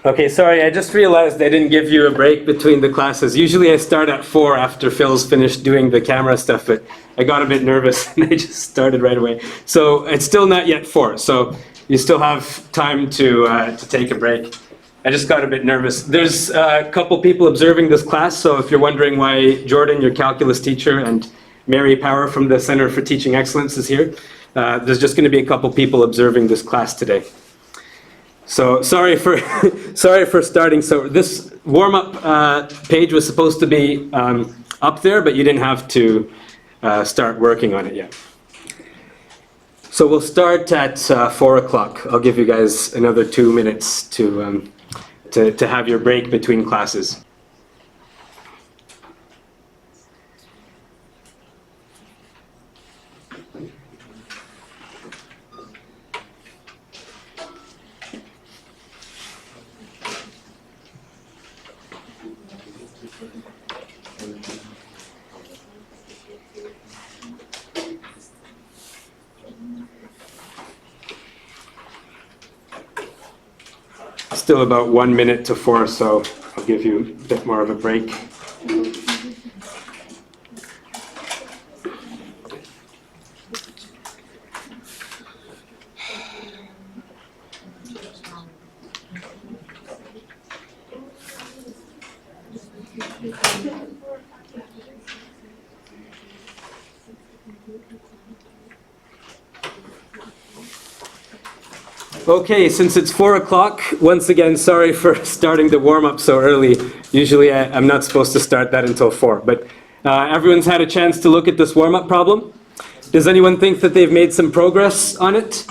Okay, sorry, I just realized I didn't give you a break between the classes. Usually I start at 4 after Phil's finished doing the camera stuff, but I got a bit nervous and I just started right away. So it's still not yet 4, so you still have time to take a break. I just got a bit nervous. There's a couple people observing this class, so if you're wondering why Jordan, your calculus teacher, and Mary Power from the Center for Teaching Excellence is here, there's just going to be a couple people observing this class today. So sorry for starting. So this warm-up page was supposed to be up there, but you didn't have to start working on it yet. So we'll start at 4 o'clock. I'll give you guys another 2 minutes to have your break between classes. Still about 1 minute to 4, so I'll give you a bit more of a break. Okay, since it's 4 o'clock, once again, sorry for starting the warm-up so early. Usually I'm not supposed to start that until 4, but everyone's had a chance to look at this warm-up problem. Does anyone think that they've made some progress on it?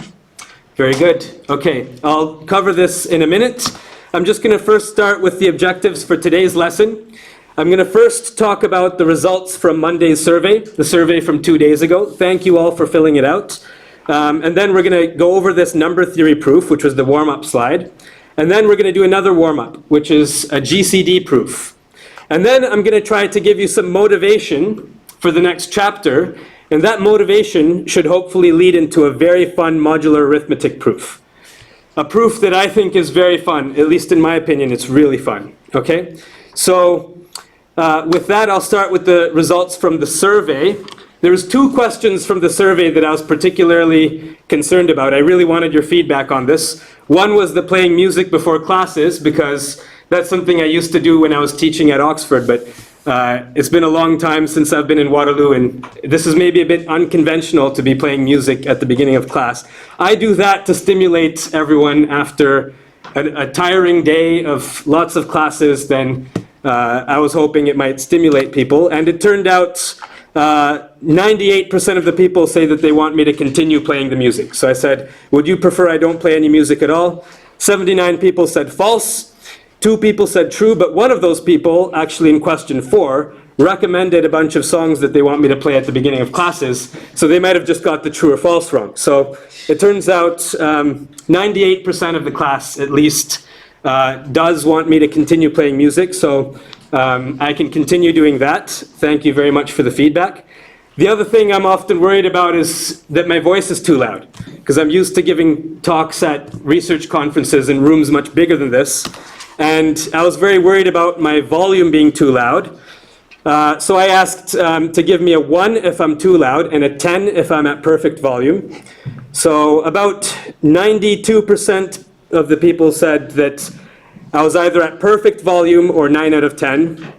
Very good. Okay, I'll cover this in a minute. I'm just going to first start with the objectives for today's lesson. I'm going to first talk about the results from Monday's survey, the survey from 2 days ago. Thank you all for filling it out. And then we're going to go over this number theory proof, which was the warm-up slide. And then we're going to do another warm-up, which is a GCD proof. And then I'm going to try to give you some motivation for the next chapter. And that motivation should hopefully lead into a very fun modular arithmetic proof. A proof that I think is very fun, at least in my opinion, it's really fun. Okay? So with that, I'll start with the results from the survey. There's 2 questions from the survey that I was particularly concerned about. I really wanted your feedback on this. One was the playing music before classes, because that's something I used to do when I was teaching at Oxford, but it's been a long time since I've been in Waterloo, and this is maybe a bit unconventional to be playing music at the beginning of class. I do that to stimulate everyone after a tiring day of lots of classes. Then I was hoping it might stimulate people, and it turned out 98% of the people say that they want me to continue playing the music. So I said, would you prefer I don't play any music at all? 79 people said false. 2 people said true, but one of those people, actually in question 4, recommended a bunch of songs that they want me to play at the beginning of classes. So they might have just got the true or false wrong. So it turns out 98% of the class, at least, does want me to continue playing music. So I can continue doing that. Thank you very much for the feedback. The other thing I'm often worried about is that my voice is too loud, because I'm used to giving talks at research conferences in rooms much bigger than this. And I was very worried about my volume being too loud. So I asked to give me a 1 if I'm too loud and a 10 if I'm at perfect volume. So about 92% of the people said that I was either at perfect volume or 9 out of 10.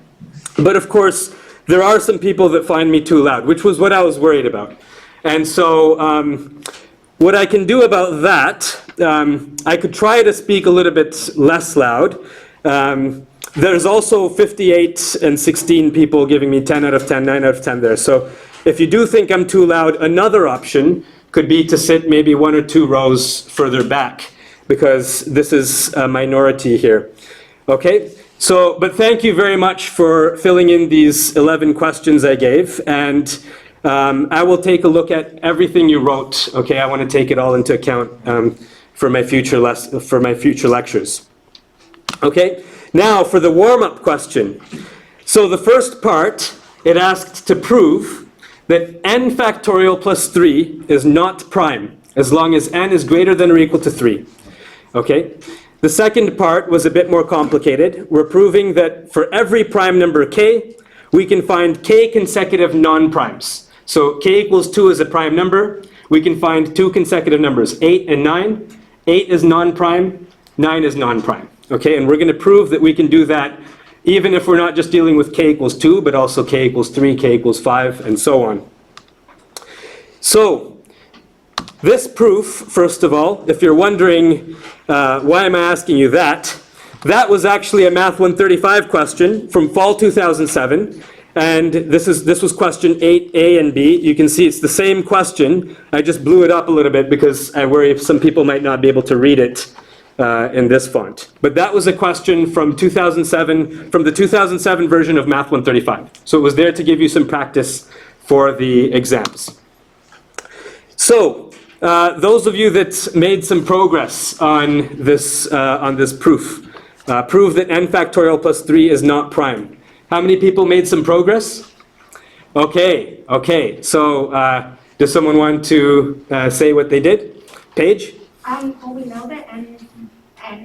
But of course, there are some people that find me too loud, which was what I was worried about. And so what I can do about that, I could try to speak a little bit less loud. There's also 58 and 16 people giving me 10 out of 10, 9 out of 10 there. So if you do think I'm too loud, another option could be to sit maybe 1 or 2 rows further back, because this is a minority here. Okay, so, but thank you very much for filling in these 11 questions I gave, and I will take a look at everything you wrote. Okay, I want to take it all into account for my future lectures. Okay, now for the warm-up question. So the first part, it asked to prove that n factorial plus 3 is not prime, as long as n is greater than or equal to 3. Okay? The second part was a bit more complicated. We're proving that for every prime number k, we can find k consecutive non-primes. So k equals 2 is a prime number. We can find 2 consecutive numbers, 8 and 9. 8 is non-prime, 9 is non-prime. Okay, and we're going to prove that we can do that even if we're not just dealing with k equals 2, but also k equals 3, k equals 5, and so on. So, this proof, first of all, if you're wondering why am I asking you that, that was actually a Math 135 question from fall 2007. And this was question 8A and B. You can see it's the same question. I just blew it up a little bit because I worry some people might not be able to read it in this font. But that was a question from 2007, from the 2007 version of Math 135. So it was there to give you some practice for the exams. So those of you that made some progress on this proof, prove that n factorial plus 3 is not prime. How many people made some progress? Okay. So does someone want to say what they did? Paige? Well, we know that n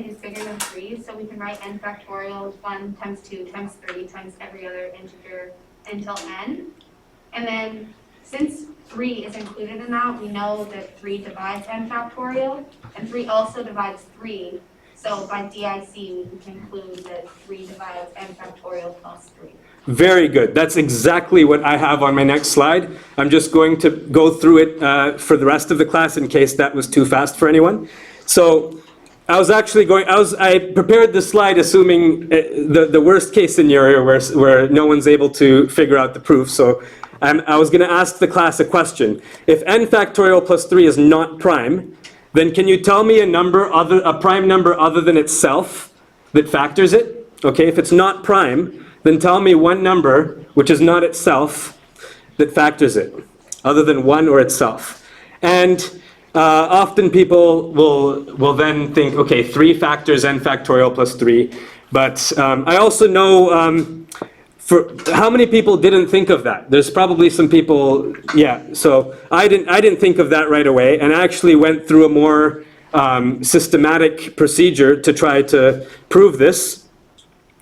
is bigger than 3, so we can write n factorial 1 times 2 times 3 times every other integer until n. And then since 3 is included in that, we know that 3 divides n factorial, and 3 also divides 3. So by DIC, we can conclude that 3 divides n factorial plus 3. Very good. That's exactly what I have on my next slide. I'm just going to go through it for the rest of the class in case that was too fast for anyone. So I prepared this slide assuming the worst case scenario where no one's able to figure out the proof. So I was going to ask the class a question. If n factorial plus 3 is not prime, then can you tell me a prime number other than itself that factors it? Okay, if it's not prime, then tell me one number which is not itself that factors it, other than 1 or itself. And often people will then think, okay, 3 factors n factorial plus 3. But I also know, how many people didn't think of that? There's probably some people, yeah. So I didn't think of that right away, and I actually went through a more systematic procedure to try to prove this.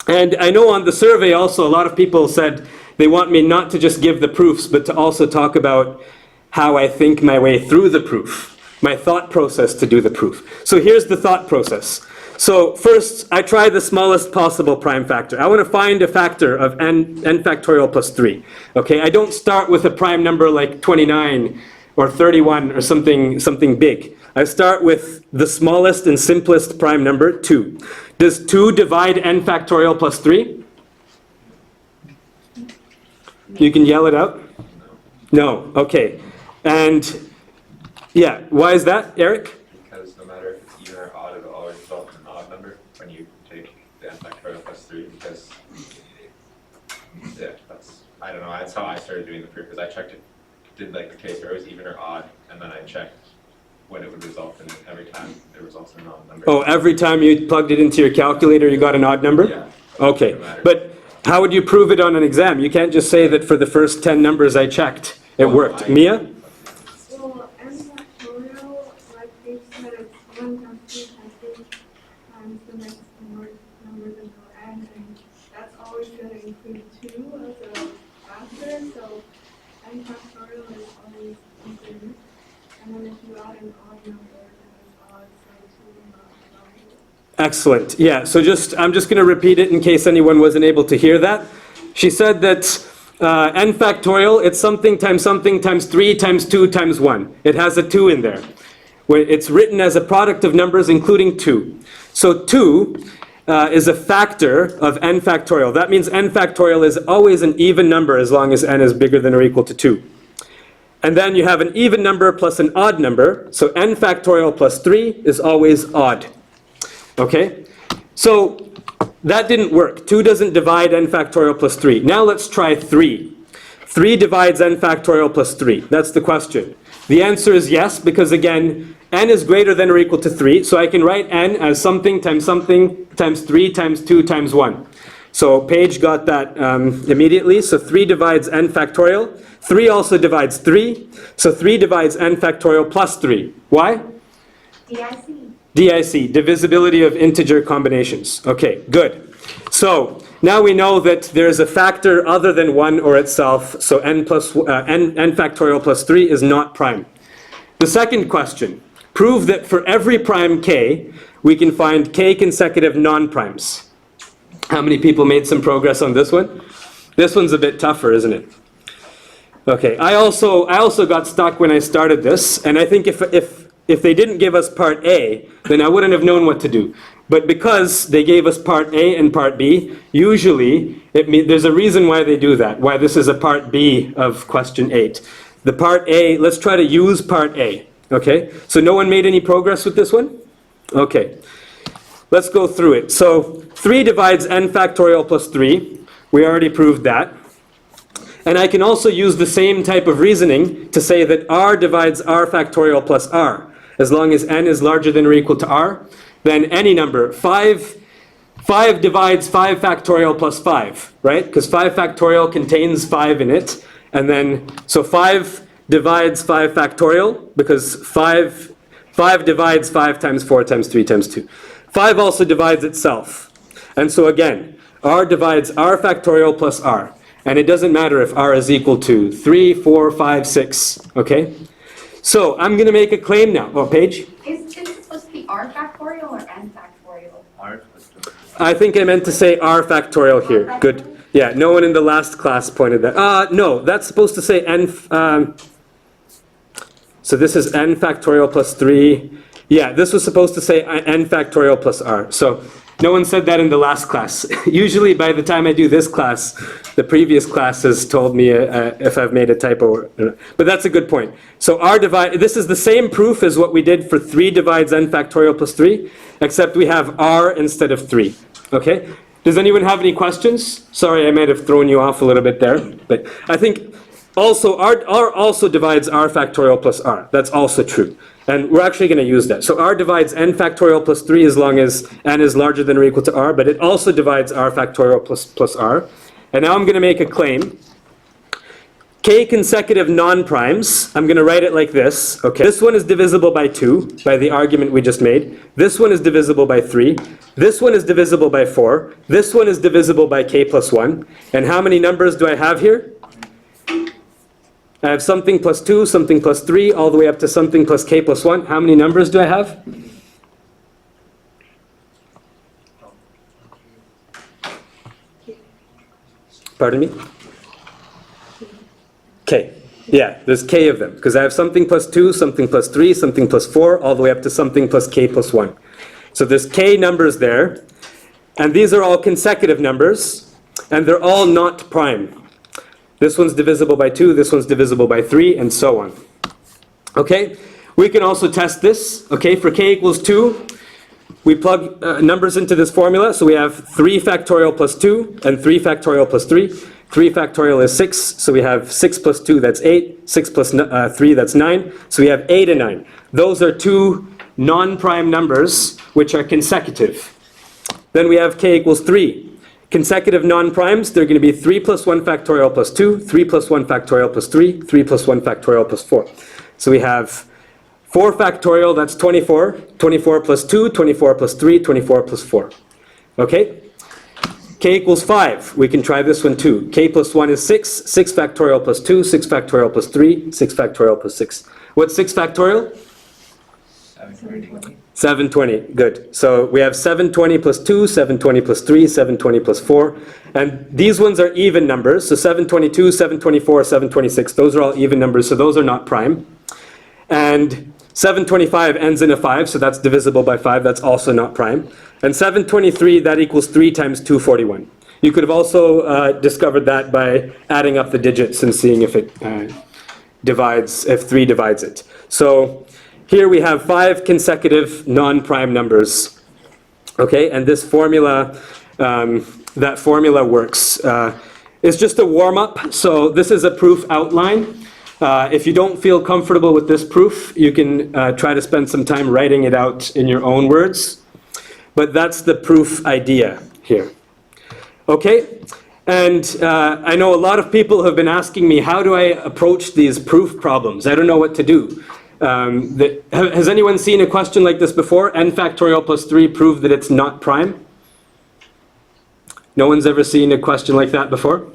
And I know on the survey also a lot of people said they want me not to just give the proofs, but to also talk about how I think my way through the proof, my thought process to do the proof. So here's the thought process. So first, I try the smallest possible prime factor. I want to find a factor of n factorial plus 3. Okay, I don't start with a prime number like 29 or 31 or something big. I start with the smallest and simplest prime number, 2. Does 2 divide n factorial plus 3? You can yell it out? No, okay. And yeah, why is that, Eric? Because no matter if it's even or odd, it'll always result in an odd number when you take the n factorial plus 3, because, yeah, I don't know, that's how I started doing the proof, because I checked it, did like the case where it was even or odd, and then I checked what it would result in every time it results in an odd number. Oh, every time you plugged it into your calculator, you got an odd number? Yeah. Okay, but how would you prove it on an exam? You can't just say that for the first 10 numbers I checked, it worked. Mia? Well, n factorial, like they said, it's 1 times 2 times 3 times the next numbers until n, and that's always going to include 2 as a factor, so n factorial is always included. And then if you add an odd number, then it's odd, so 2 will not be odd. Excellent. Yeah, so I'm just going to repeat it in case anyone wasn't able to hear that. She said that n factorial, it's something times 3 times 2 times 1. It has a 2 in there. It's written as a product of numbers including 2. So 2 is a factor of n factorial. That means n factorial is always an even number as long as n is bigger than or equal to 2. And then you have an even number plus an odd number. So n factorial plus 3 is always odd. Okay? So that didn't work. 2 doesn't divide n factorial plus 3. Now let's try 3. 3 divides n factorial plus 3. That's the question. The answer is yes, because again, n is greater than or equal to 3. So I can write n as something times 3 times 2 times 1. So Paige got that immediately. So 3 divides n factorial. 3 also divides 3. So 3 divides n factorial plus 3. Why? DIC. DIC, divisibility of integer combinations. Okay, good. So now we know that there's a factor other than 1 or itself, so n factorial plus 3 is not prime. The second question, prove that for every prime k, we can find k consecutive non-primes. How many people made some progress on this one? This one's a bit tougher, isn't it? Okay, I also got stuck when I started this, and I think if they didn't give us part A, then I wouldn't have known what to do. But because they gave us part A and part B, usually there's a reason why they do that, why this is a part B of question 8. The part A, let's try to use part A, okay? So no one made any progress with this one? Okay, let's go through it. So 3 divides n factorial plus 3. We already proved that. And I can also use the same type of reasoning to say that r divides r factorial plus r. As long as n is larger than or equal to r, then any number, 5 divides 5 factorial plus 5, right? Because 5 factorial contains 5 in it. And then, so 5 divides 5 factorial, because 5 divides 5 times 4 times 3 times 2. 5 also divides itself. And so again, r divides r factorial plus r. And it doesn't matter if r is equal to 3, 4, 5, 6, okay? So I'm going to make a claim now. Oh, Paige? Is it supposed to be r factorial or n factorial? I think I meant to say r factorial here. Good. Yeah, no one in the last class pointed that. No, that's supposed to say n. So this is n factorial plus 3. Yeah, this was supposed to say n factorial plus r. So no one said that in the last class. Usually by the time I do this class, the previous class has told me if I've made a typo. But that's a good point. So this is the same proof as what we did for 3 divides n factorial plus 3, except we have r instead of 3. Okay? Does anyone have any questions? Sorry, I might have thrown you off a little bit there. But I think also r also divides r factorial plus r. That's also true. And we're actually going to use that. So r divides n factorial plus 3 as long as n is larger than or equal to r, but it also divides r factorial plus r. And now I'm going to make a claim. K consecutive non-primes, I'm going to write it like this. Okay. This one is divisible by 2, by the argument we just made. This one is divisible by 3. This one is divisible by 4. This one is divisible by k plus 1. And how many numbers do I have here? I have something plus 2, something plus 3, all the way up to something plus k plus 1. How many numbers do I have? Pardon me? K. Yeah, there's k of them. Because I have something plus 2, something plus 3, something plus 4, all the way up to something plus k plus 1. So there's k numbers there. And these are all consecutive numbers. And they're all not prime. This one's divisible by 2, this one's divisible by 3, and so on. Okay? We can also test this. Okay, for k equals 2, we plug numbers into this formula. So we have 3 factorial plus 2 and 3 factorial plus 3. 3 factorial is 6, so we have 6 plus 2, that's 8. 6 plus 3, that's 9. So we have 8 and 9. Those are 2 non-prime numbers which are consecutive. Then we have k equals 3. Consecutive non-primes, they're going to be 3 plus 1 factorial plus 2, 3 plus 1 factorial plus 3, 3 plus 1 factorial plus 4. So we have 4 factorial, that's 24. 24 plus 2, 24 plus 3, 24 plus 4. Okay? K equals 5. We can try this one too. K plus 1 is 6. 6 factorial plus 2, 6 factorial plus 3, 6 factorial plus 6. What's 6 factorial? 720. 720, good. So we have 720 plus 2, 720 plus 3, 720 plus 4. And these ones are even numbers. So 722, 724, 726, those are all even numbers. So those are not prime. And 725 ends in a 5, so that's divisible by 5. That's also not prime. And 723, that equals 3 times 241. You could have also discovered that by adding up the digits and seeing if it divides, if 3 divides it. So here we have 5 consecutive non-prime numbers, okay? And this formula, that formula works. It's just a warm-up, so this is a proof outline. If you don't feel comfortable with this proof, you can try to spend some time writing it out in your own words. But that's the proof idea here, okay? And I know a lot of people have been asking me, how do I approach these proof problems? I don't know what to do. Has anyone seen a question like this before? N factorial plus 3 prove that it's not prime? No one's ever seen a question like that before?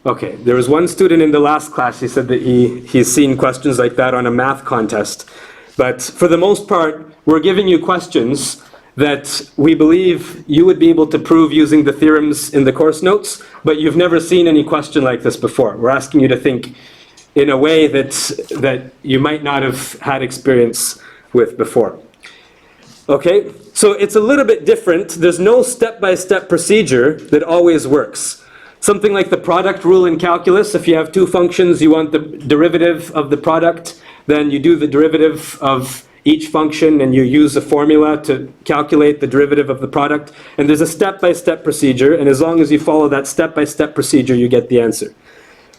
Okay, there was one student in the last class, he said that he's seen questions like that on a math contest. But for the most part, we're giving you questions that we believe you would be able to prove using the theorems in the course notes, but you've never seen any question like this before. We're asking you to think in a way that you might not have had experience with before. Okay, so it's a little bit different. There's no step-by-step procedure that always works. Something like the product rule in calculus, if you have two functions, you want the derivative of the product, then you do the derivative of each function and you use a formula to calculate the derivative of the product. And there's a step-by-step procedure, and as long as you follow that step-by-step procedure, you get the answer.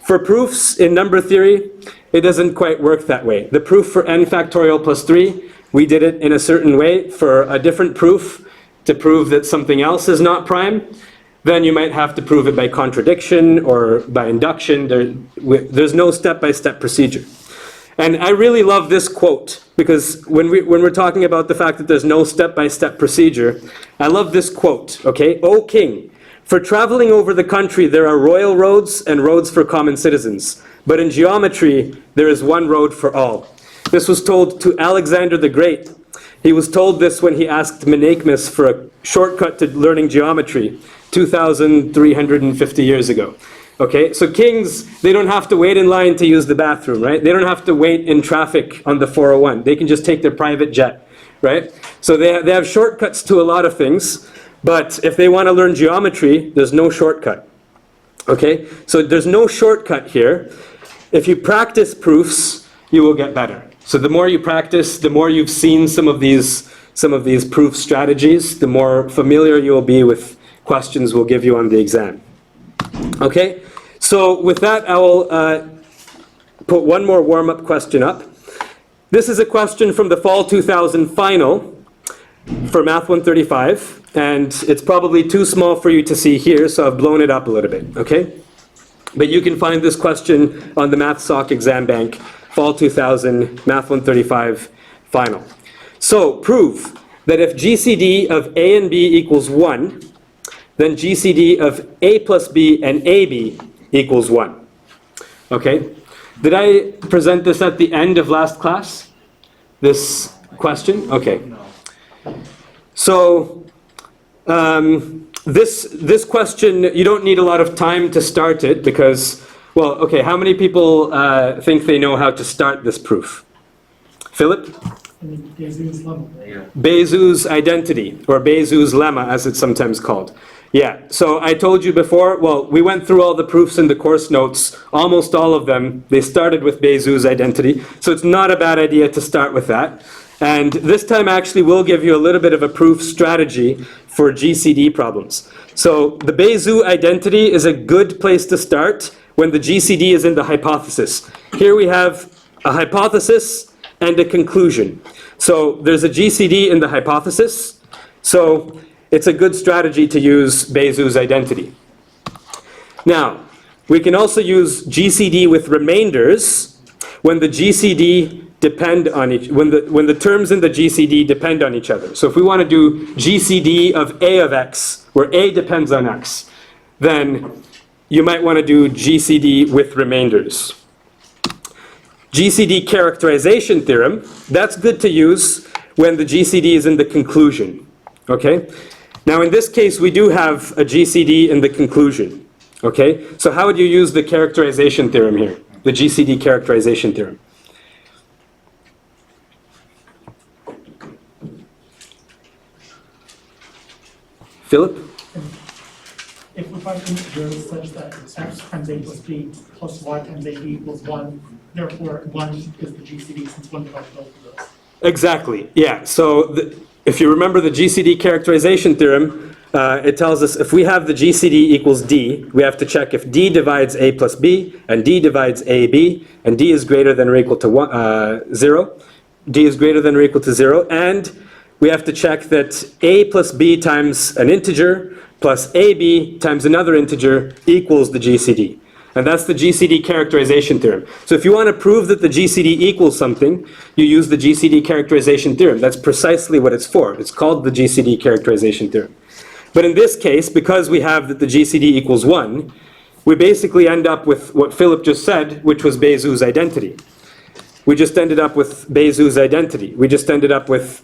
For proofs in number theory, it doesn't quite work that way. The proof for n factorial plus 3, we did it in a certain way. For a different proof, to prove that something else is not prime, then you might have to prove it by contradiction or by induction. There's no step-by-step procedure. And I really love this quote, because when we're talking about the fact that there's no step-by-step procedure, I love this quote, okay? O king, for traveling over the country there are royal roads and roads for common citizens, but in geometry there is one road for all. This was told to Alexander the Great. He was told this when he asked Menaechmus for a shortcut to learning geometry 2,350 years ago. Okay, so kings, they don't have to wait in line to use the bathroom, right? They don't have to wait in traffic on the 401. They can just take their private jet, right? So they have shortcuts to a lot of things, but if they want to learn geometry, there's no shortcut. Okay, so there's no shortcut here. If you practice proofs, you will get better. So the more you practice, the more you've seen some of these proof strategies, the more familiar you will be with questions we'll give you on the exam. Okay, so with that, I will put one more warm-up question up. This is a question from the Fall 2000 final for Math 135, and it's probably too small for you to see here, so I've blown it up a little bit, okay? But you can find this question on the Math Soc exam bank, Fall 2000, Math 135 final. So, prove that if GCD of A and B equals 1, then GCD of A plus B and AB equals 1. Okay? Did I present this at the end of last class? This question? Okay. So, this question, you don't need a lot of time to start it because, well, okay, how many people think they know how to start this proof? Philip? Bézou's lemma. Yeah. Bézou's identity, or Bézou's lemma, as it's sometimes called. Yeah, so I told you before, well, we went through all the proofs in the course notes, almost all of them, they started with Bézou's identity, so it's not a bad idea to start with that. And this time actually we'll give you a little bit of a proof strategy for GCD problems. So the Bézou identity is a good place to start when the GCD is in the hypothesis. Here we have a hypothesis and a conclusion. So there's a GCD in the hypothesis, so it's a good strategy to use Bézou's identity. Now, we can also use GCD with remainders when the GCD depend on when the terms in the GCD depend on each other. So if we want to do GCD of A of X, where A depends on X, then you might want to do GCD with remainders. GCD characterization theorem, that's good to use when the GCD is in the conclusion. Okay? Now in this case, we do have a GCD in the conclusion. Okay? So how would you use the characterization theorem here? The GCD characterization theorem. Philip? If we find integers such that x times a plus b plus y times ab equals 1, therefore 1 is the GCD since 1 divides both of those. Exactly, yeah. So if you remember the GCD characterization theorem, it tells us if we have the GCD equals D, we have to check if D divides A plus B, and D divides AB, and D is greater than or equal to 0. D is greater than or equal to 0, and we have to check that A plus B times an integer plus AB times another integer equals the GCD. And that's the GCD characterization theorem. So if you want to prove that the GCD equals something, you use the GCD characterization theorem. That's precisely what it's for. It's called the GCD characterization theorem. But in this case, because we have that the GCD equals 1, we basically end up with what Philip just said, which was Bézout's identity. We just ended up with Bézout's identity. We just ended up with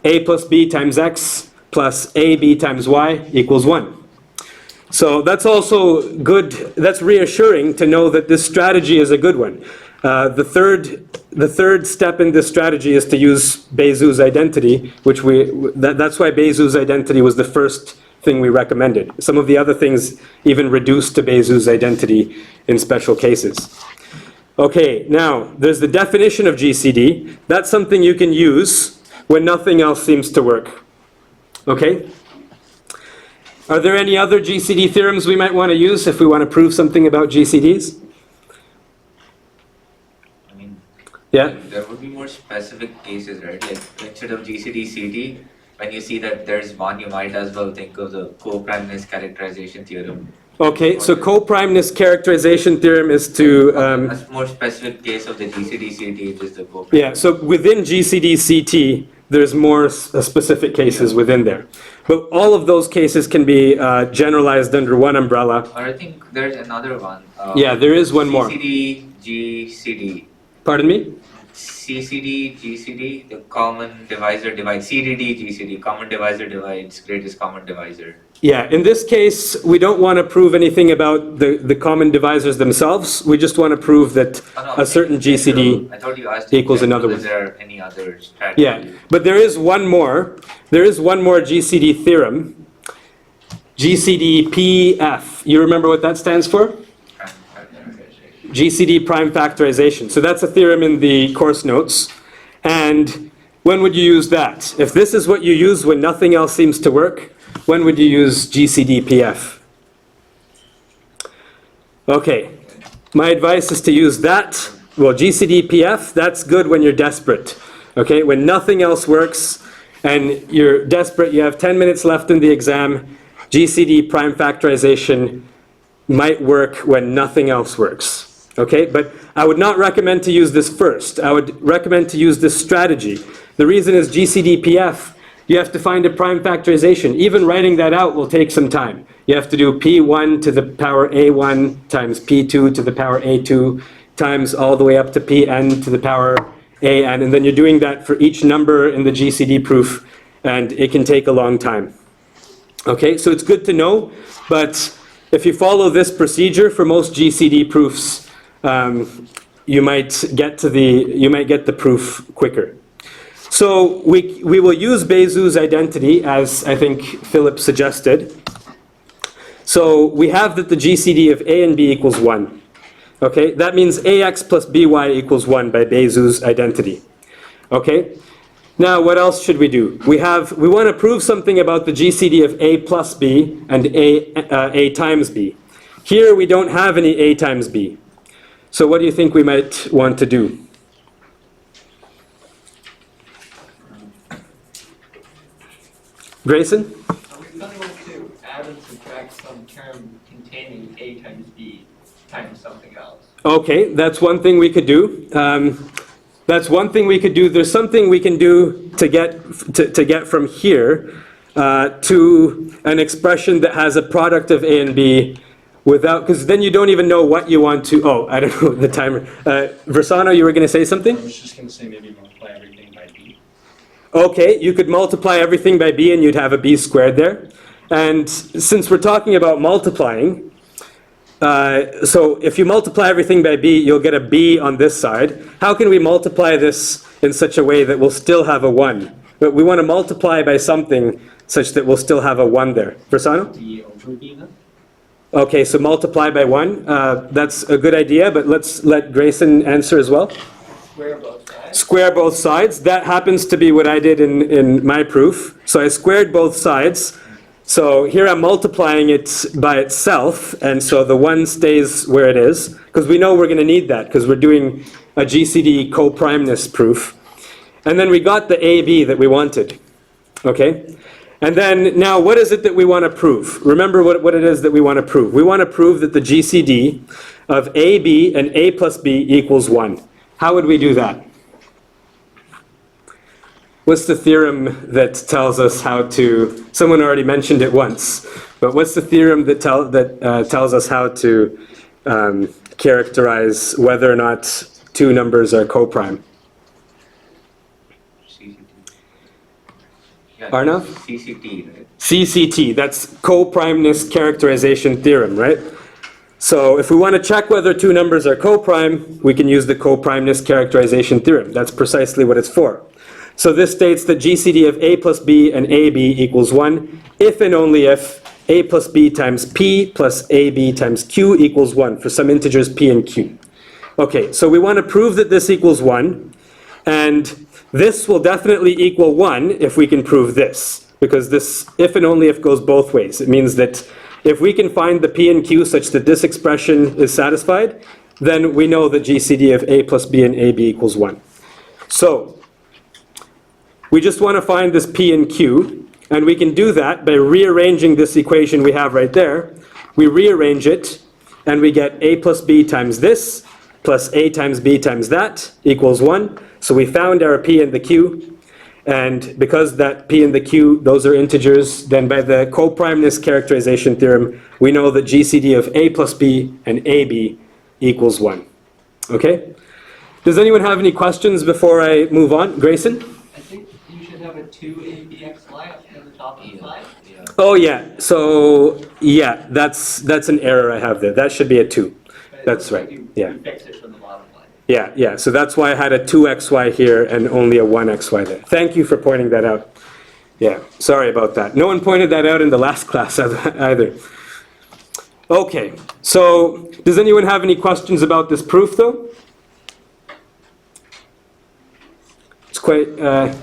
a plus b times x plus ab times y equals 1. So that's also good, that's reassuring to know that this strategy is a good one. The third step in this strategy is to use Bézout's identity, which that's why Bézout's identity was the first thing we recommended. Some of the other things even reduced to Bézout's identity in special cases. Okay, now there's the definition of GCD. That's something you can use when nothing else seems to work. Okay? Are there any other GCD theorems we might want to use if we want to prove something about GCDs? I mean, Yeah? there would be more specific cases, right? Like instead of GCD-CT, when you see that there's one, you might as well think of the co-primeness characterization theorem. Okay, so co-primeness characterization theorem is to... A more specific case of the GCD-CT, which is the co-primeness. yeah, so within GCD-CT, there's more specific cases within there. But all of those cases can be generalized under one umbrella. Or I think there's another one. Yeah, there is one more. CCD-GCD. Pardon me? CCD-GCD, the common divisor divides. CDD-GCD, common divisor divides greatest common divisor. Yeah, in this case, we don't want to prove anything about the common divisors themselves. We just want to prove that a certain GCD I thought you asked equals another one. Is there any other strategy? Yeah, but there is one more. There is one more GCD theorem. GCD-PF. You remember what that stands for? GCD prime factorization. So that's a theorem in the course notes. And when would you use that? If this is what you use when nothing else seems to work, when would you use GCD-PF? Okay, my advice is to use that. Well, GCD-PF, that's good when you're desperate. Okay, when nothing else works and you're desperate, you have 10 minutes left in the exam, GCD prime factorization might work when nothing else works. Okay, but I would not recommend to use this first. I would recommend to use this strategy. The reason is GCD-PF, you have to find a prime factorization. Even writing that out will take some time. You have to do P1 to the power A1 times P2 to the power A2 times all the way up to Pn to the power An, and then you're doing that for each number in the GCD proof, and it can take a long time. Okay, so it's good to know, but if you follow this procedure for most GCD proofs, you might get the proof quicker. So we will use Bézout's identity, as I think Philip suggested. So we have that the GCD of A and B equals 1. Okay, that means AX plus BY equals 1 by Bézout's identity. Okay, now what else should we do? We want to prove something about the GCD of A plus B and A times B. Here we don't have any A times B. So what do you think we might want to do? Grayson? We're going to add and subtract some term containing A times B times something else. Okay, that's one thing we could do. That's one thing we could do. There's something we can do to get from here to an expression that has a product of A and B without, because then you don't even know what you want to, oh, I don't know the timer. Versano, you were going to say something? I was just going to say maybe multiply everything by b. Okay, you could multiply everything by b and you'd have a b squared there. And since we're talking about multiplying, so if you multiply everything by b, you'll get a b on this side. How can we multiply this in such a way that we'll still have a 1? But we want to multiply by something such that we'll still have a 1 there. Versano? d over b then? Okay, so multiply by 1. That's a good idea, but let's let Grayson answer as well. Square both sides. Square both sides. That happens to be what I did in my proof. So I squared both sides. So here I'm multiplying it by itself, and so the 1 stays where it is, because we know we're going to need that, because we're doing a GCD co-primeness proof. And then we got the AB that we wanted. Okay? And then now what is it that we want to prove? Remember what it is that we want to prove. We want to prove that the GCD of AB and A plus B equals 1. How would we do that? What's the theorem that tells us how to, someone already mentioned it once, but what's the theorem that tells us how to characterize whether or not two numbers are coprime? CCT. Yeah, Arnav? CCT, right? CCT, that's coprimeness characterization theorem, right? So if we want to check whether two numbers are coprime, we can use the coprimeness characterization theorem. That's precisely what it's for. So this states that GCD of A plus B and AB equals 1 if and only if A plus B times P plus AB times Q equals 1 for some integers P and Q. Okay, so we want to prove that this equals 1, and this will definitely equal 1 if we can prove this, because this if and only if goes both ways. It means that if we can find the P and Q such that this expression is satisfied, then we know that GCD of A plus B and AB equals 1. So we just want to find this P and Q, and we can do that by rearranging this equation we have right there. We rearrange it, and we get A plus B times this, plus A times B times that, equals 1. So we found our P and the Q, and because that P and the Q, those are integers, then by the coprimeness characterization theorem, we know that GCD of A plus B and AB equals 1. Okay? Does anyone have any questions before I move on? Grayson? I think you should have a 2 in BXY up near the top of the slide. Yeah. Oh yeah, so yeah, that's an error I have there. That should be a 2. But it That's looks like right, you- yeah. You fixed it from the bottom line. Yeah, so that's why I had a 2xy here and only a 1xy there. Thank you for pointing that out. Yeah, sorry about that. No one pointed that out in the last class either. Okay, so does anyone have any questions about this proof though? It's quite,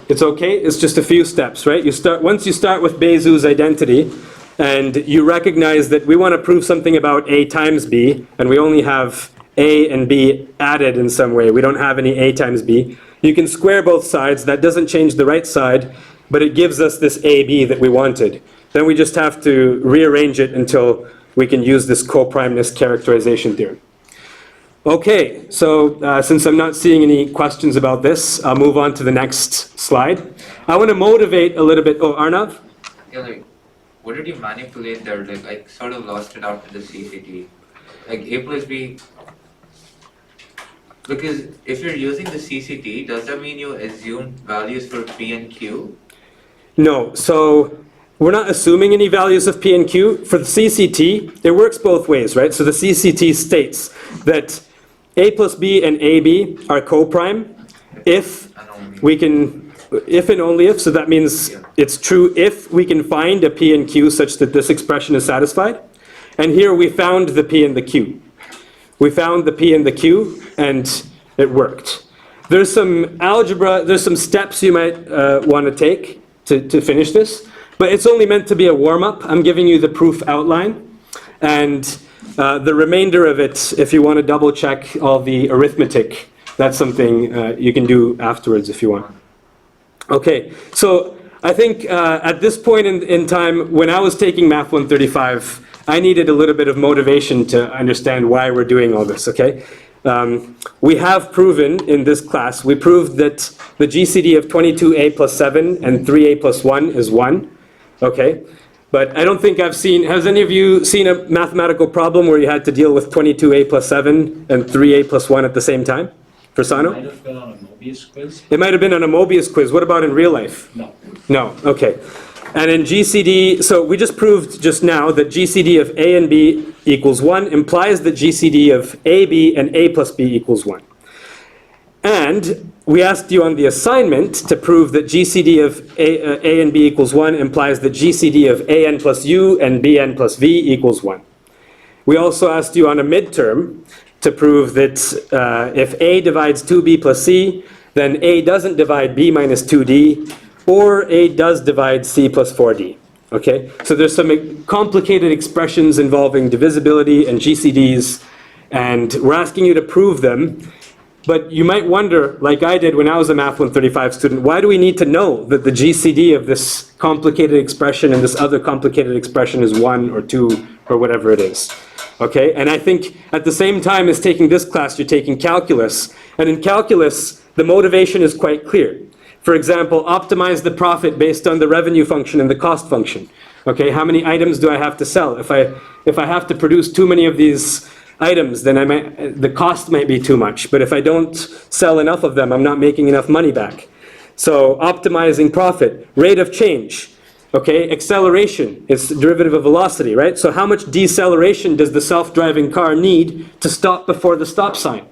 it's okay. It's just a few steps, right? Once you start with Bezout's identity, and you recognize that we want to prove something about A times B, and we only have A and B added in some way. We don't have any A times B. You can square both sides. That doesn't change the right side, but it gives us this AB that we wanted. Then we just have to rearrange it until we can use this coprimeness characterization theorem. Okay, so since I'm not seeing any questions about this, I'll move on to the next slide. I want to motivate a little bit. Oh, Arnav? Yeah, like, what did you manipulate there? Like, I sort of lost it after the CCT. Like, A plus B. Because if you're using the CCT, does that mean you assumed values for P and Q? No, so we're not assuming any values of P and Q. For the CCT, it works both ways, right? So the CCT states that A plus B and AB are coprime if we can, if and only if, so that means it's true if we can find a P and Q such that this expression is satisfied. And here we found the P and the Q. We found the P and the Q, and it worked. There's some algebra, there's some steps you might want to take to finish this, but it's only meant to be a warm-up. I'm giving you the proof outline, and the remainder of it, if you want to double-check all the arithmetic, that's something you can do afterwards if you want. Okay, so I think at this point in time, when I was taking Math 135, I needed a little bit of motivation to understand why we're doing all this, okay? We have proven in this class, we proved that the GCD of 22a plus 7 and 3a plus 1 is 1, okay? But I don't think I've seen, has any of you seen a mathematical problem where you had to deal with 22a plus 7 and 3a plus 1 at the same time? For Sano? Might have been on a Mobius quiz. It might have been on a Mobius quiz. What about in real life? No. No, okay. And in GCD, so we just proved just now that GCD of A and B equals 1 implies that GCD of AB and A plus B equals 1. And we asked you on the assignment to prove that GCD of A and B equals 1 implies that GCD of AN plus U and BN plus V equals 1. We also asked you on a midterm to prove that if A divides 2B plus C, then A doesn't divide B minus 2D, or A does divide C plus 4D. Okay? So there's some complicated expressions involving divisibility and GCDs, and we're asking you to prove them But you might wonder, like I did when I was a Math 135 student, why do we need to know that the GCD of this complicated expression and this other complicated expression is 1 or 2 or whatever it is? Okay, and I think at the same time as taking this class, you're taking calculus. And in calculus, the motivation is quite clear. For example, optimize the profit based on the revenue function and the cost function. Okay, how many items do I have to sell? If I have to produce too many of these items, then the cost might be too much. But if I don't sell enough of them, I'm not making enough money back. So optimizing profit, rate of change. Okay, acceleration is the derivative of velocity, right? So how much deceleration does the self-driving car need to stop before the stop sign?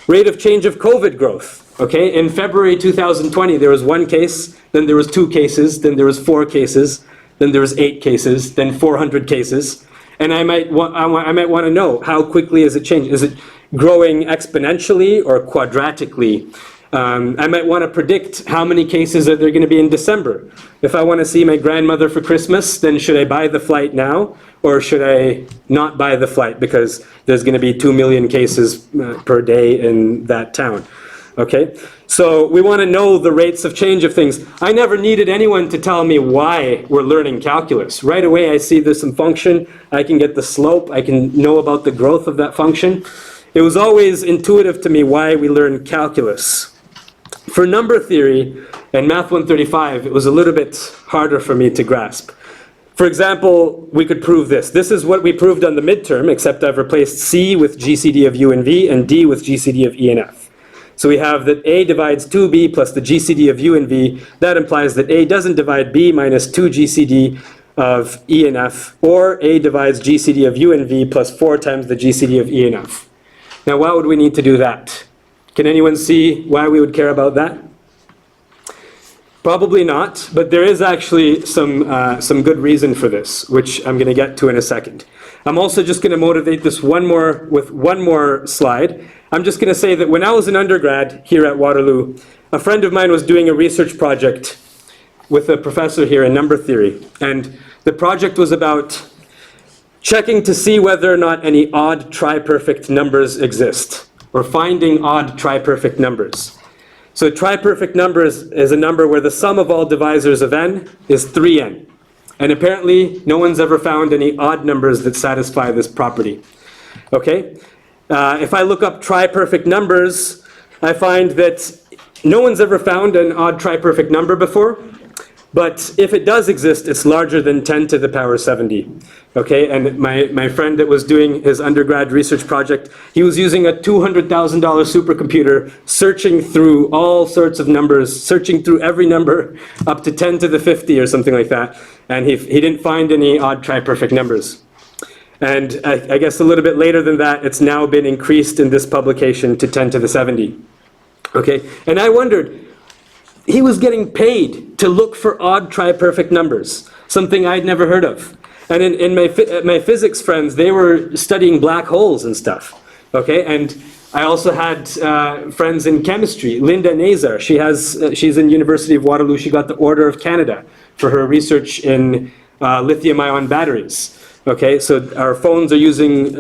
Rate of change of COVID growth. Okay, in February 2020, there was 1 case, then there was 2 cases, then there was 4 cases, then there was 8 cases, then 400 cases. And I might want to know, how quickly is it changing? Is it growing exponentially or quadratically? I might want to predict how many cases are there going to be in December. If I want to see my grandmother for Christmas, then should I buy the flight now? Or should I not buy the flight because there's going to be 2 million cases per day in that town? Okay, so we want to know the rates of change of things. I never needed anyone to tell me why we're learning calculus. Right away I see there's some function, I can get the slope, I can know about the growth of that function. It was always intuitive to me why we learn calculus. For number theory and Math 135, it was a little bit harder for me to grasp. For example, we could prove this. This is what we proved on the midterm, except I've replaced C with GCD of U and V and D with GCD of E and F. So we have that A divides 2B plus the GCD of U and V. That implies that A doesn't divide B minus 2 GCD of E and F, or A divides GCD of U and V plus 4 times the GCD of E and F. Now, why would we need to do that? Can anyone see why we would care about that? Probably not, but there is actually some good reason for this, which I'm going to get to in a second. I'm also just going to motivate this with one more slide. I'm just going to say that when I was an undergrad here at Waterloo, a friend of mine was doing a research project with a professor here in number theory. And the project was about checking to see whether or not any odd triperfect numbers exist, or finding odd triperfect numbers. So a triperfect number is a number where the sum of all divisors of n is 3n. And apparently, no one's ever found any odd numbers that satisfy this property. Okay? If I look up triperfect numbers, I find that no one's ever found an odd triperfect number before. But if it does exist, it's larger than 10 to the power 70. Okay, and my friend that was doing his undergrad research project, he was using a $200,000 supercomputer, searching through all sorts of numbers, searching through every number up to 10 to the 50 or something like that. And he didn't find any odd triperfect numbers. And I guess a little bit later than that, it's now been increased in this publication to 10 to the 70. Okay, and I wondered, he was getting paid to look for odd triperfect numbers, something I'd never heard of. And in my physics friends, they were studying black holes and stuff. Okay, and I also had friends in chemistry. Linda Nazar, she's in University of Waterloo. She got the Order of Canada for her research in lithium-ion batteries. Okay, so our phones are using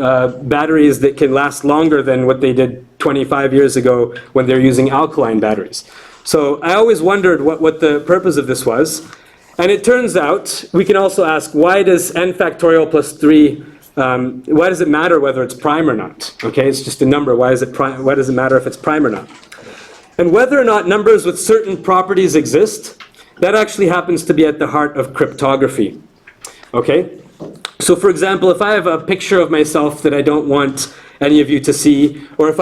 batteries that can last longer than what they did 25 years ago when they're using alkaline batteries. So I always wondered what the purpose of this was. And it turns out, we can also ask, why does n factorial plus 3, why does it matter whether it's prime or not? Okay, it's just a number. Why does it matter if it's prime or not? And whether or not numbers with certain properties exist, that actually happens to be at the heart of cryptography. Okay? So for example, if I have a picture of myself that I don't want any of you to see, or if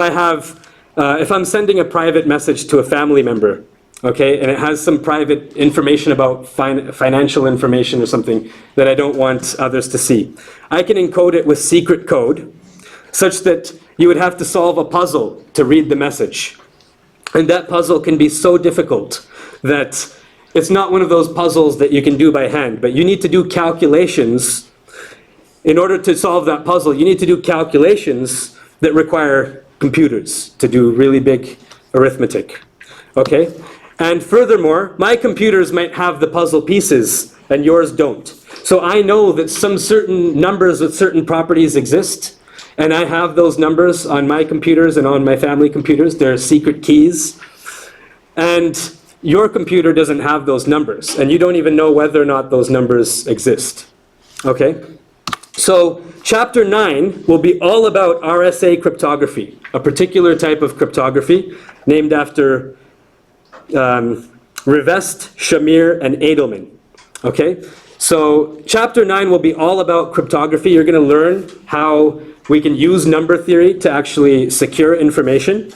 I'm sending a private message to a family member, okay, and it has some private information about financial information or something that I don't want others to see, I can encode it with secret code such that you would have to solve a puzzle to read the message. And that puzzle can be so difficult that it's not one of those puzzles that you can do by hand, but you need to do calculations. In order to solve that puzzle, you need to do calculations that require computers to do really big arithmetic. Okay? And furthermore, my computers might have the puzzle pieces and yours don't. So I know that some certain numbers with certain properties exist, and I have those numbers on my computers and on my family computers. They're secret keys. And your computer doesn't have those numbers, and you don't even know whether or not those numbers exist. Okay? So chapter 9 will be all about RSA cryptography, a particular type of cryptography named after Rivest, Shamir, and Edelman. Okay? So chapter 9 will be all about cryptography. You're going to learn how we can use number theory to actually secure information.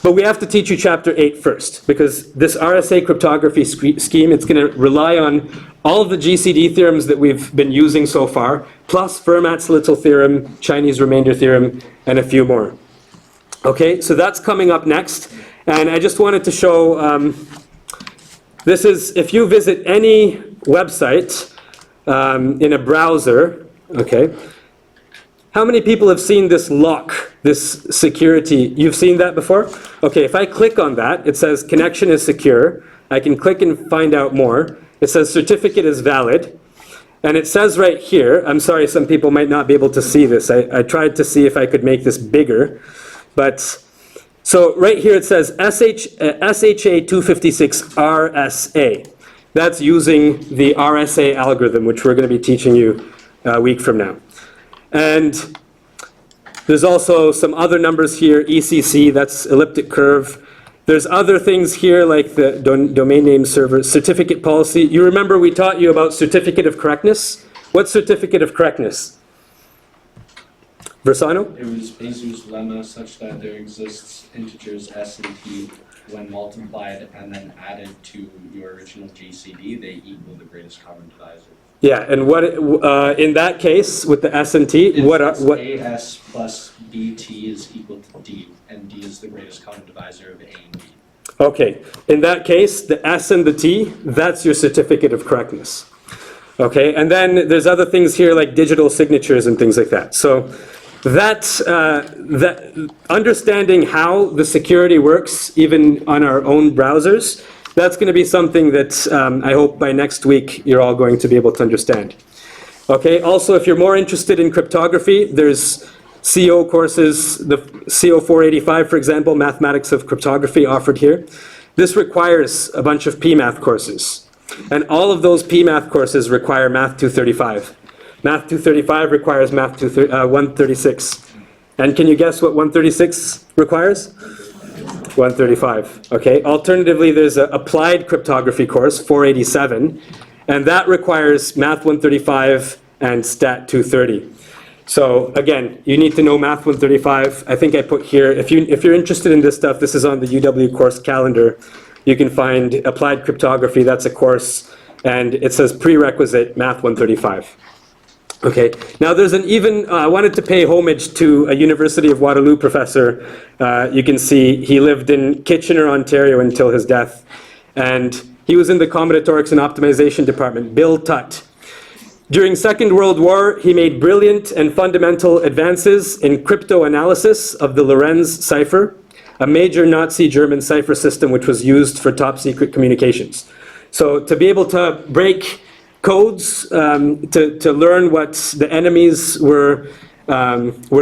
But we have to teach you chapter 8 first, because this RSA cryptography scheme, it's going to rely on all of the GCD theorems that we've been using so far, plus Fermat's little theorem, Chinese remainder theorem, and a few more. Okay, so that's coming up next. And I just wanted to show, this is, if you visit any website in a browser, okay, how many people have seen this lock, this security? You've seen that before? Okay, if I click on that, it says connection is secure. I can click and find out more. It says certificate is valid. And it says right here, I'm sorry, some people might not be able to see this. I tried to see if I could make this bigger. But, so right here it says SHA 256 RSA. That's using the RSA algorithm, which we're going to be teaching you a week from now. And there's also some other numbers here, ECC, that's elliptic curve. There's other things here like the domain name server, certificate policy. You remember we taught you about certificate of correctness? What's certificate of correctness? Versano? It was Bezout's lemma such that there exists integers s and t when multiplied and then added to your original GCD, they equal the greatest common divisor. Yeah, and what in that case with the S and T, what AS plus BT is equal to D, and D is the greatest common divisor of A and B. Okay, in that case, the S and the T, that's your certificate of correctness. Okay, and then there's other things here like digital signatures and things like that. So that understanding how the security works, even on our own browsers, that's going to be something that I hope by next week you're all going to be able to understand. Okay, also if you're more interested in cryptography, there's CO courses, the CO 485, for example, Mathematics of Cryptography offered here. This requires a bunch of PMath courses. And all of those PMath courses require Math 235. Math 235 requires Math 136. And can you guess what 136 requires? 135, okay? Alternatively, there's an applied cryptography course, 487, and that requires Math 135 and Stat 230. So again, you need to know Math 135. I think I put here, if you're interested in this stuff, this is on the UW course calendar. You can find applied cryptography, that's a course, and it says prerequisite Math 135. Okay, now there's an even, I wanted to pay homage to a University of Waterloo professor. You can see he lived in Kitchener, Ontario until his death. And he was in the combinatorics and optimization department, Bill Tutt. During Second World War, he made brilliant and fundamental advances in cryptoanalysis of the Lorenz cipher, a major Nazi German cipher system which was used for top secret communications. So to be able to break codes, to learn what the enemies were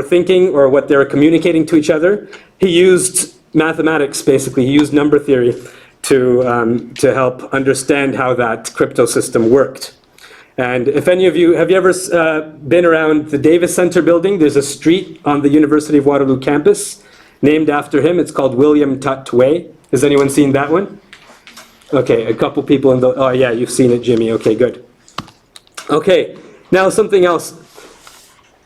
thinking or what they were communicating to each other, he used mathematics, basically. He used number theory to help understand how that crypto system worked. And if any of you, have you ever been around the Davis Center building? There's a street on the University of Waterloo campus named after him. It's called William Tutt Way. Has anyone seen that one? Okay, a couple people in the, oh yeah, you've seen it, Jimmy. Okay, good. Okay, now something else.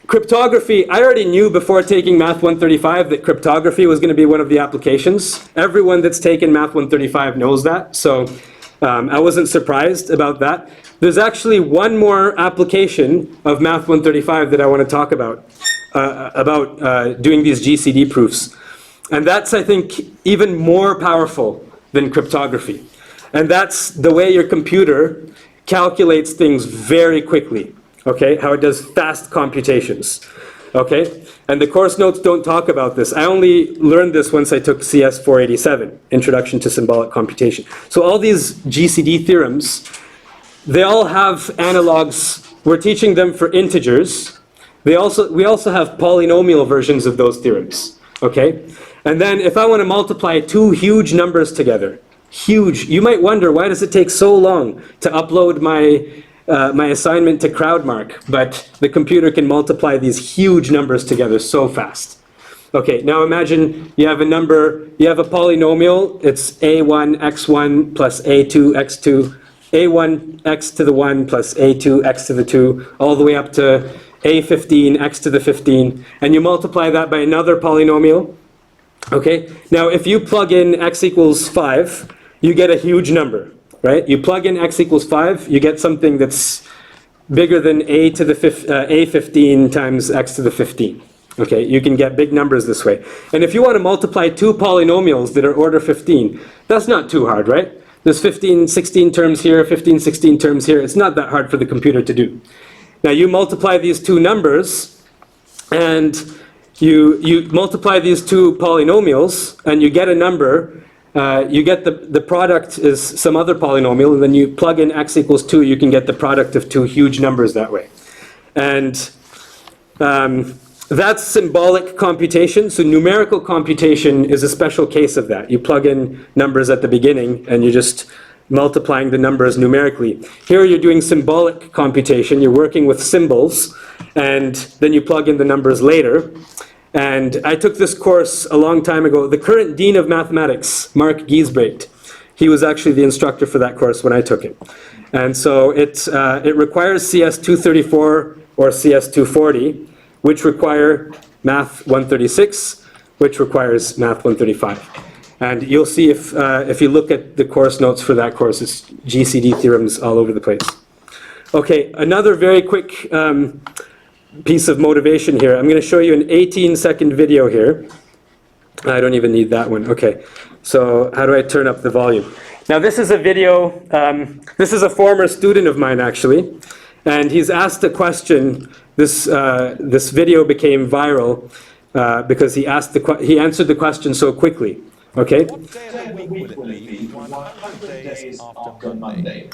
Cryptography, I already knew before taking Math 135 that cryptography was going to be one of the applications. Everyone that's taken Math 135 knows that, so I wasn't surprised about that. There's actually one more application of Math 135 that I want to talk about doing these GCD proofs. And that's, I think, even more powerful than cryptography. And that's the way your computer calculates things very quickly, okay? How it does fast computations, okay? And the course notes don't talk about this. I only learned this once I took CS 487, Introduction to Symbolic Computation. So all these GCD theorems, they all have analogs. We're teaching them for integers. we also have polynomial versions of those theorems, okay? And then if I want to multiply two huge numbers together, huge, you might wonder, why does it take so long to upload my assignment to Crowdmark, but the computer can multiply these huge numbers together so fast. Okay, now imagine you have a number, you have a polynomial, it's a1 x1 plus a2 x2, a1 x to the 1 plus a2 x to the 2, all the way up to a15 x to the 15, and you multiply that by another polynomial. Okay, now if you plug in x equals 5, you get a huge number, right? You plug in x equals 5, you get something that's bigger than a15 times x to the 15. Okay, you can get big numbers this way. And if you want to multiply two polynomials that are order 15, that's not too hard, right? There's 15, 16 terms here, 15, 16 terms here. It's not that hard for the computer to do. Now you multiply these two numbers, and you multiply these two polynomials, and you get a number. You get the product is some other polynomial, and then you plug in x equals 2, you can get the product of two huge numbers that way. And that's symbolic computation. So numerical computation is a special case of that. You plug in numbers at the beginning, and you're just multiplying the numbers numerically. Here you're doing symbolic computation. You're working with symbols, and then you plug in the numbers later. And I took this course a long time ago. The current Dean of Mathematics, Mark Giesbrecht, he was actually the instructor for that course when I took it. And so it requires CS 234 or CS 240, which require Math 136, which requires Math 135. And you'll see if you look at the course notes for that course, it's GCD theorems all over the place. Okay, another very quick piece of motivation here. I'm going to show you an 18-second video here. I don't even need that one. Okay, so how do I turn up the volume? Now this is a video, this is a former student of mine actually, and he's asked a question. This video became viral because he answered the question so quickly. Okay? What day of the week will it be 100 days after Monday?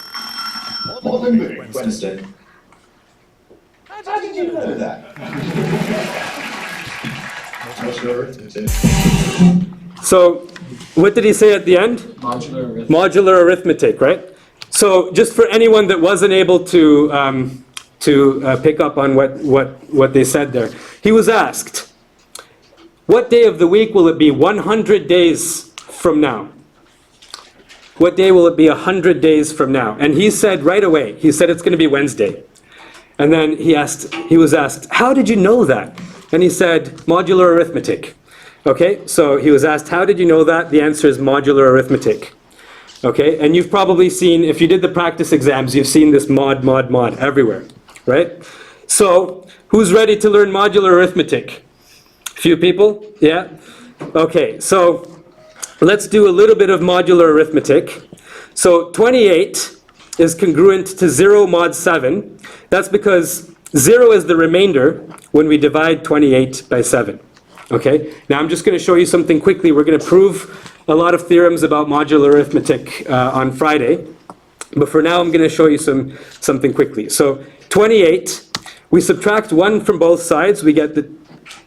Modern Wednesday. How did you know that? So, what did he say at the end? Modular arithmetic, right? So, just for anyone that wasn't able to pick up on what they said there, he was asked, what day of the week will it be 100 days from now? What day will it be 100 days from now? And he said right away, he said it's going to be Wednesday. And then he was asked, how did you know that? And he said, modular arithmetic. Okay, so he was asked, how did you know that? The answer is modular arithmetic. Okay, and you've probably seen, if you did the practice exams, you've seen this mod everywhere, right? So, who's ready to learn modular arithmetic? Few people? Yeah? Okay, so let's do a little bit of modular arithmetic. So 28 is congruent to 0 mod 7. That's because 0 is the remainder when we divide 28 by 7. Okay, now I'm just going to show you something quickly. We're going to prove a lot of theorems about modular arithmetic on Friday. But for now, I'm going to show you something quickly. So 28, we subtract 1 from both sides. We get the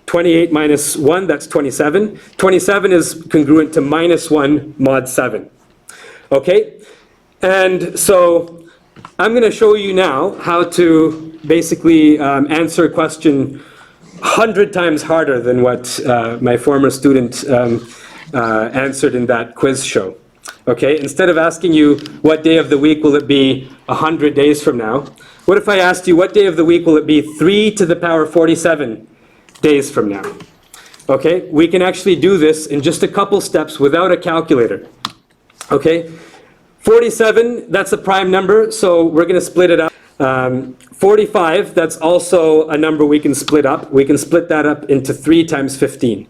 28 minus 1, that's 27. 27 is congruent to minus 1 mod 7. Okay? And so I'm going to show you now how to basically answer a question 100 times harder than what my former student answered in that quiz show. Okay? Instead of asking you what day of the week will it be 100 days from now, what if I asked you what day of the week will it be 3 to the power 47 days from now? Okay? We can actually do this in just a couple steps without a calculator. Okay? 47, that's a prime number, so we're going to split it up. 45, that's also a number we can split up. We can split that up into 3 times 15.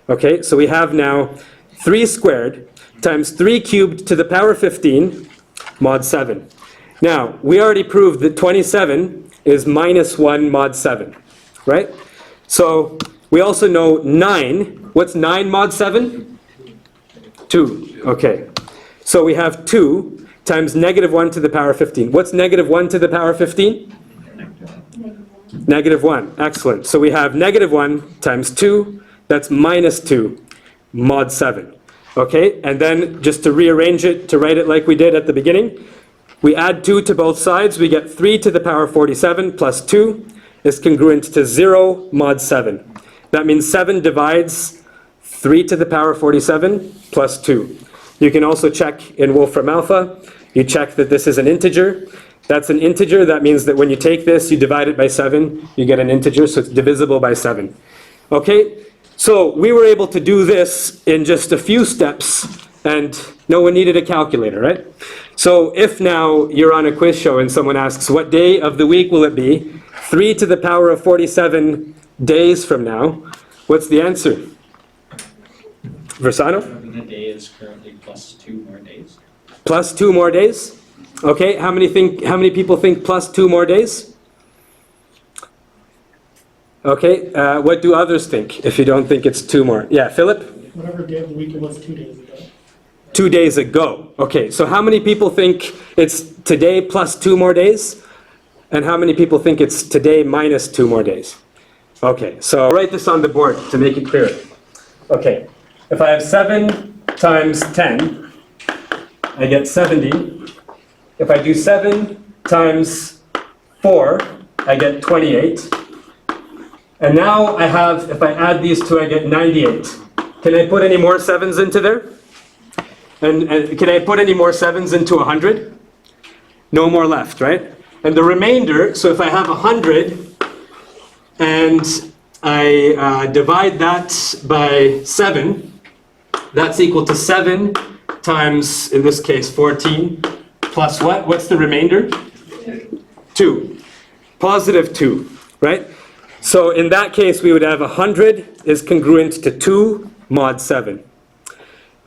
Okay, so we have now 3 squared times 3 cubed to the power 15 mod 7. Now, we already proved that 27 is minus 1 mod 7, right? So we also know 9. What's 9 mod 7? 2, okay. So we have 2 times negative 1 to the power 15. What's negative 1 to the power 15? Negative 1, excellent. So we have negative 1 times 2, that's minus 2, mod 7. Okay, and then just to rearrange it, to write it like we did at the beginning, we add 2 to both sides, we get 3 to the power 47 plus 2 is congruent to 0 mod 7. That means 7 divides 3 to the power 47 plus 2. You can also check in Wolfram Alpha, you check that this is an integer. That's an integer, that means that when you take this, you divide it by 7, you get an integer, so it's divisible by 7. Okay, so we were able to do this in just a few steps, and no one needed a calculator, right? So if now you're on a quiz show and someone asks, what day of the week will it be? 3 to the power of 47 days from now, what's the answer? Versano? The day is currently plus 2 more days. Plus 2 more days? Okay, how many people think plus 2 more days? Okay, what do others think if you don't think it's 2 more? Yeah, Philip? Whatever day of the week it was 2 days ago. 2 days ago. Okay, so how many people think it's today plus 2 more days? And how many people think it's today minus 2 more days? Okay, so I'll write this on the board to make it clearer. Okay, if I have 7 times 10, I get 70. If I do 7 times 4, I get 28. And now I have, if I add these two, I get 98. Can I put any more 7s into there? And can I put any more 7s into 100? No more left, right? And the remainder, so if I have 100 and I divide that by 7, that's equal to 7 times, in this case, 14, plus what? What's the remainder? 2. Positive 2, right? So in that case, we would have 100 is congruent to 2 mod 7.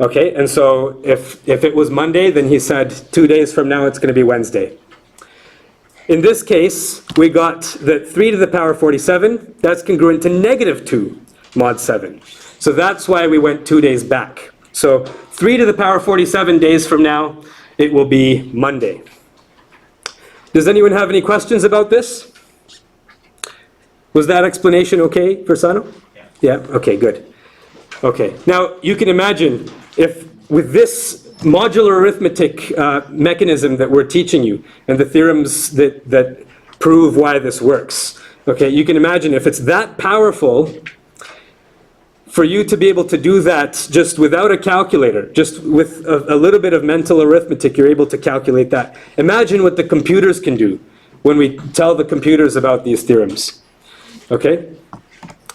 Okay, and so if it was Monday, then he said 2 days from now it's going to be Wednesday. In this case, we got that 3 to the power 47, that's congruent to negative 2 mod 7. So that's why we went 2 days back. So 3 to the power 47 days from now, it will be Monday. Does anyone have any questions about this? Was that explanation okay, Versano? Yeah, okay, good. Okay, now you can imagine if with this modular arithmetic mechanism that we're teaching you and the theorems that prove why this works, okay, you can imagine if it's that powerful for you to be able to do that just without a calculator, just with a little bit of mental arithmetic, you're able to calculate that. Imagine what the computers can do when we tell the computers about these theorems. Okay?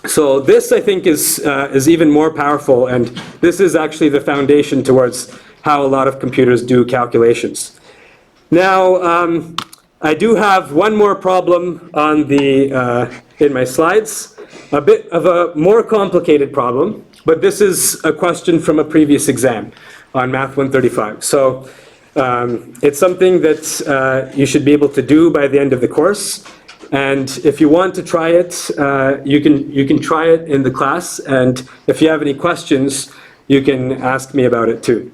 So this, I think, is even more powerful, and this is actually the foundation towards how a lot of computers do calculations. Now, I do have one more problem on the in my slides. A bit of a more complicated problem, but this is a question from a previous exam on Math 135. So it's something that you should be able to do by the end of the course. And if you want to try it, you can try it in the class. And if you have any questions, you can ask me about it too.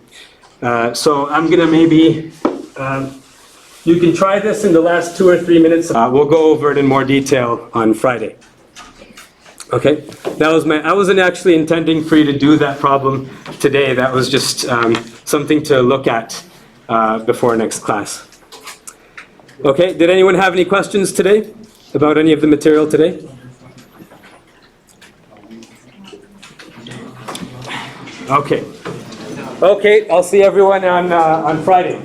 So I'm gonna maybe, you can try this in the last 2 or 3 minutes. We'll go over it in more detail on Friday. Okay, that was I wasn't actually intending for you to do that problem today. That was just something to look at before next class. Okay, did anyone have any questions today about any of the material today? Okay. Okay, I'll see everyone on Friday.